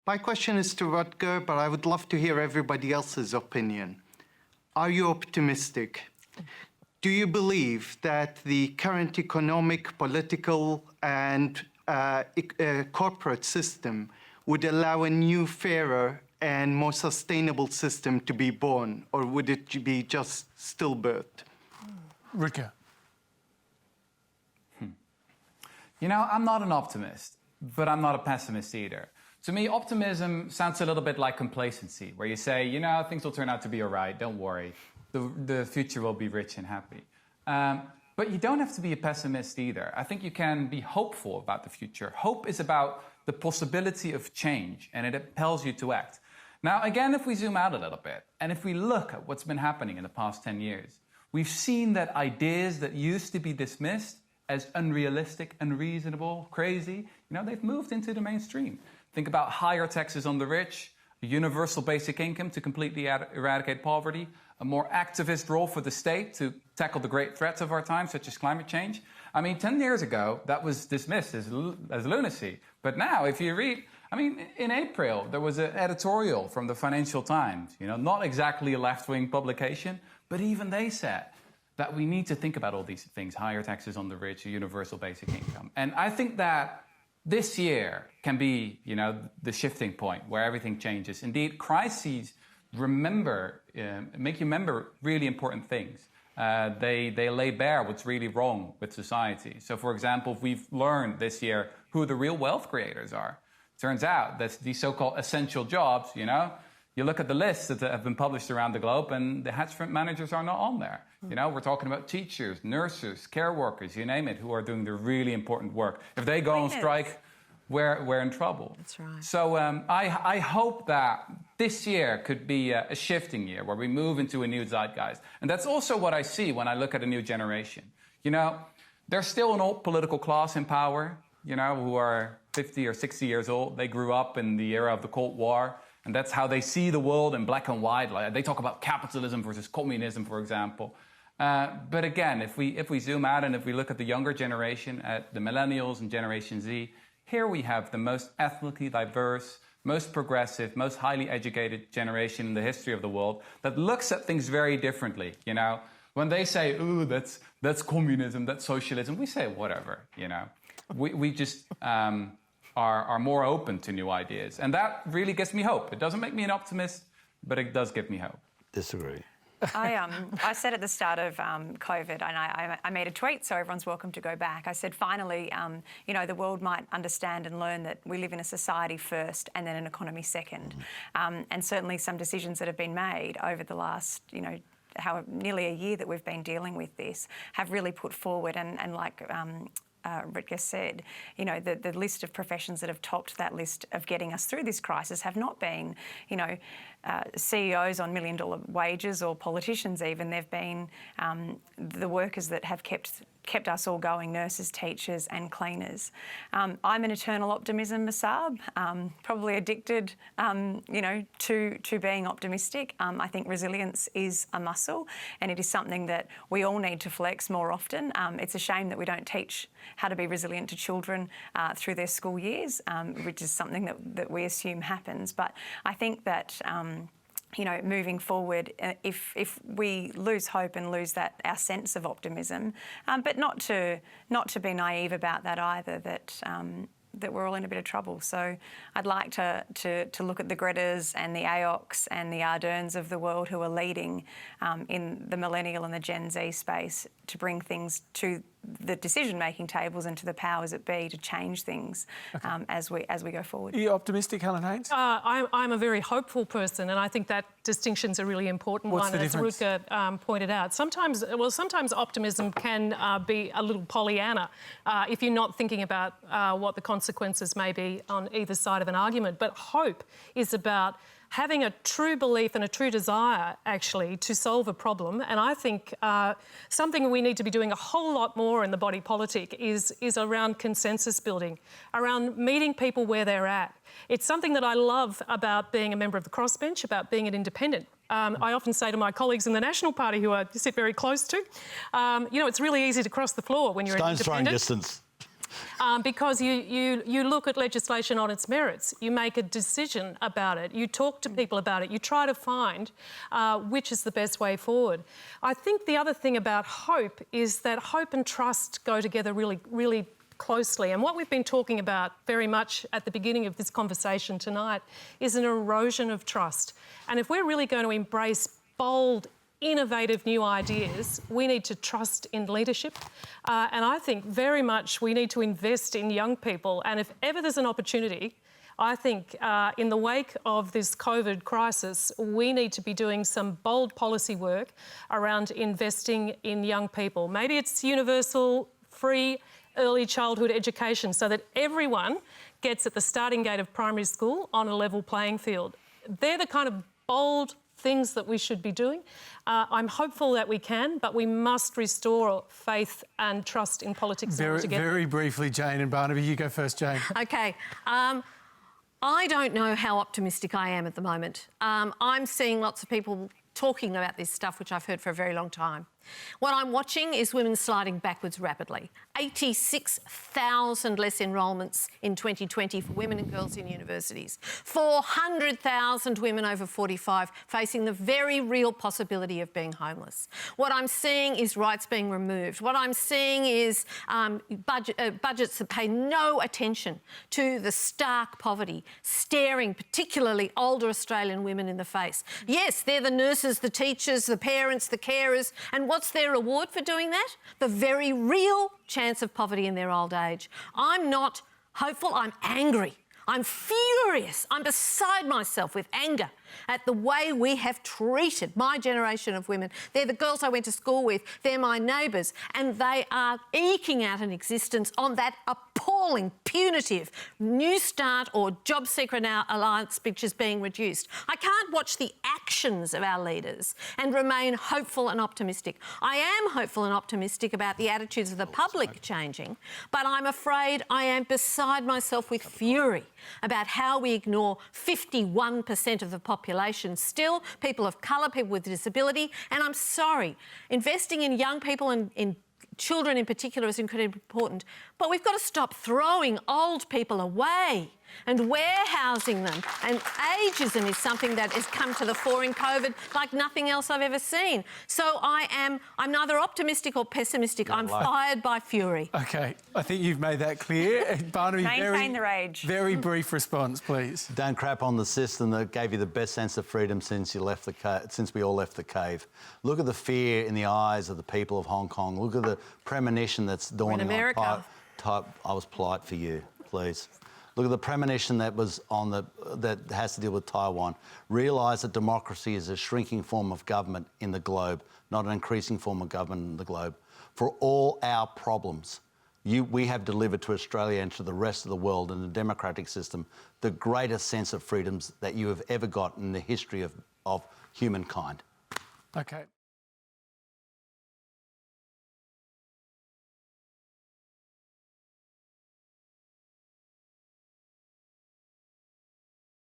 My question is to Rutger, but I would love to hear everybody else's opinion. Are you optimistic? Do you believe that the current economic, political, and corporate system would allow a new, fairer, and more sustainable system to be born, or would it be just stillbirth? Rutger. You know, I'm not an optimist, but I'm not a pessimist either. To me, optimism sounds a little bit like complacency, where you say, you know, things will turn out to be all right, don't worry. The future will be rich and happy. But you don't have to be a pessimist either. I think you can be hopeful about the future. Hope is about the possibility of change, and it impels you to act. Now, again, if we zoom out a little bit, and if we look at what's been happening in the past 10 years, we've seen that ideas that used to be dismissed as unrealistic, unreasonable, crazy, they've moved into the mainstream. Think about higher taxes on the rich, a universal basic income to completely eradicate poverty, a more activist role for the state to tackle the great threats of our time, such as climate change. I mean, 10 years ago, that was dismissed as lunacy. But now, if you read, in April, there was an editorial from the Financial Times, not exactly a left-wing publication, but even they said that we need to think about all these things, higher taxes on the rich, a universal basic income. And I think that this year can be, the shifting point where everything changes. Indeed, crises make you remember really important things. They lay bare what's really wrong with society. So, for example, we've learned this year who the real wealth creators are. Turns out that these so-called essential jobs, you look at the lists that have been published around the globe, and the hedge fund managers are not on there. We're talking about teachers, nurses, care workers, you name it, who are doing the really important work. If they go on strike, we're in trouble. That's right. So I hope that this year could be a shifting year where we move into a new zeitgeist. And that's also what I see when I look at a new generation. There's still an old political class in power, who are 50 or 60 years old. They grew up in the era of the Cold War. And that's how they see the world in black and white. Like, they talk about capitalism versus communism, for example. But again, if we zoom out and if we look at the younger generation, at the millennials and Generation Z, here we have the most ethnically diverse, most progressive, most highly educated generation in the history of the world that looks at things very differently. When they say, "Ooh, that's communism, that's socialism," we say whatever. We just are more open to new ideas. And that really gives me hope. It doesn't make me an optimist, but it does give me hope. Disagree. I said at the start of COVID, and I made a tweet, so everyone's welcome to go back. I said, finally, the world might understand and learn that we live in a society first and then an economy second. And certainly some decisions that have been made over the last, nearly a year that we've been dealing with this have really put forward and like Rutger said, the list of professions that have topped that list of getting us through this crisis have not been, CEOs on million-dollar wages or politicians even. They've been the workers that have kept us all going, nurses, teachers and cleaners. I'm an eternal optimism, Masab, probably addicted, to being optimistic. I think resilience is a muscle and it is something that we all need to flex more often. It's a shame that we don't teach how to be resilient to children through their school years, which is something that we assume happens. But I think that moving forward, if we lose hope and lose our sense of optimism, but not to be naive about that either, that we're all in a bit of trouble. So I'd like to look at the Gretas and the AOCs and the Arderns of the world who are leading in the millennial and the Gen Z space to bring things to the decision-making tables and to the powers that be to change things as we go forward. Are you optimistic, Helen Haines? I'm a very hopeful person, and I think that distinction's a really important one, as Rutger pointed out. Sometimes optimism can be a little Pollyanna if you're not thinking about what the consequences may be on either side of an argument. But hope is about having a true belief and a true desire, actually, to solve a problem. And I think something we need to be doing a whole lot more in the body politic is around consensus building, around meeting people where they're at. It's something that I love about being a member of the crossbench, about being an independent. I often say to my colleagues in the National Party, who I sit very close to, it's really easy to cross the floor when you're an independent. Stone's throwing distance. because you look at legislation on its merits. You make a decision about it. You talk to people about it. You try to find which is the best way forward. I think the other thing about hope is that hope and trust go together really, really closely. And what we've been talking about very much at the beginning of this conversation tonight is an erosion of trust. And if we're really going to embrace bold, innovative new ideas, we need to trust in leadership. And I think very much we need to invest in young people. And if ever there's an opportunity, I think in the wake of this COVID crisis, we need to be doing some bold policy work around investing in young people. Maybe it's universal, free, early childhood education so that everyone gets at the starting gate of primary school on a level playing field. They're the kind of bold things that we should be doing. I'm hopeful that we can, but we must restore faith and trust in politics. Very briefly, Jane and Barnaby. You go first, Jane. OK. I don't know how optimistic I am at the moment. I'm seeing lots of people talking about this stuff, which I've heard for a very long time. What I'm watching is women sliding backwards rapidly. 86,000 less enrolments in 2020 for women and girls in universities. 400,000 women over 45 facing the very real possibility of being homeless. What I'm seeing is rights being removed. What I'm seeing is budgets that pay no attention to the stark poverty, staring particularly older Australian women in the face. Yes, they're the nurses, the teachers, the parents, the carers, and what's their reward for doing that? The very real chance of poverty in their old age. I'm not hopeful, I'm angry. I'm furious. I'm beside myself with anger at the way we have treated my generation of women. They're the girls I went to school with. They're my neighbours. And they are eking out an existence on that appalling, punitive New Start or Job Seeker Now Alliance which is being reduced. I can't watch the actions of our leaders and remain hopeful and optimistic. I am hopeful and optimistic about the attitudes of the public changing, but I'm afraid I am beside myself with fury about how we ignore 51% of the population, still people of colour, people with disability, and I'm sorry, investing in young people and in children in particular is incredibly important, but we've got to stop throwing old people away and warehousing them. And ageism is something that has come to the fore in COVID like nothing else I've ever seen. So I'm neither optimistic or pessimistic. I'm fired by fury. OK, I think you've made that clear. Barnaby, Maintain the rage. Very brief response, please. Don't crap on the system that gave you the best sense of freedom since you left since we all left the cave. Look at the fear in the eyes of the people of Hong Kong. Look at the premonition that's dawning in America. I was polite for you, please. Look at the premonition that was on that has to deal with Taiwan. Realise that democracy is a shrinking form of government in the globe, not an increasing form of government in the globe. For all our problems, we have delivered to Australia and to the rest of the world in a democratic system the greatest sense of freedoms that you have ever got in the history of humankind. OK.